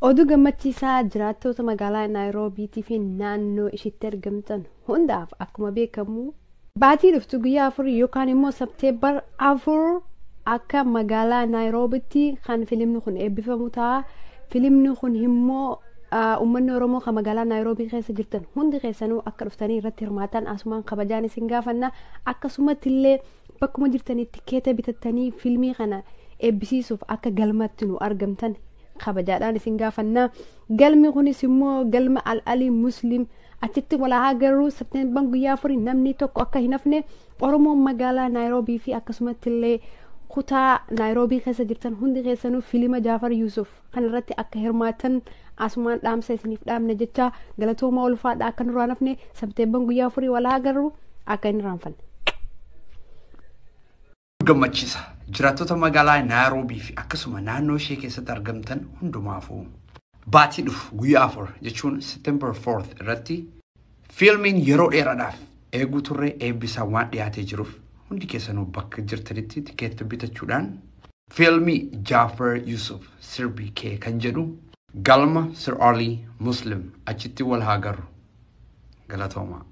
Oduu gammachiisaa jiraattota magaalaa Naayiroobiitii fi naannoo ishiitti argamtan hundaaf akkuma beekamu baatii dhuftu guyyaa 4 yookaan immoo Septeembar 4 akka magaalaa Naayiroobiitti kan filimni kun eebbifamu ta'a. Filimni kun immoo uummanni Oromoo kan magaalaa Naayiroobii keessa jirtan hundi keessanuu akka dhuftanii irratti hirmaatan asumaan kabajaan isin gaafanna. Akkasumatti illee bakkuma jirtanitti tikeeta bitattanii filmii kana eebbisiisuuf akka galmatti nu argamtan kabajaadhaan isin gaafanna. Galmi kunis immoo galma Al-Alii Muslim achitti walaa agarru Septeembar guyyaa 4 namni tokko akka hin hafne Oromoon magaalaa Naayiroobii fi akkasumatti illee kutaa Naayiroobii keessa jirtan hundi keessanuu filima Jaafar Yusuf kan irratti akka hirmaatan asumaan dhaamsa isiniif dhaamne jecha galatooma ulfaadha akka nurraan hafne Septeembar guyyaa 4 walaa agarru akka hin raanfanne. Gammachiisa jiraattota magaalaa Naayiroobii fi akkasuma naannoo ishee keessatti argamtan hundumaafuu baatii dhufu guyyaa 4 jechuun September 4th irratti fiilmiin yeroo dheeraadhaaf eeguu turre eebbisaa waan dhiyaatee jiruuf hundi keessanuu bakka jirtanitti tikeetta bitachuudhaan fiilmii Jaafar Yusuf sirbii kee kan jedhu galma Sir Ali Muslim achitti wal haa agarru. Galatooma.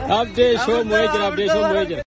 Update show moja.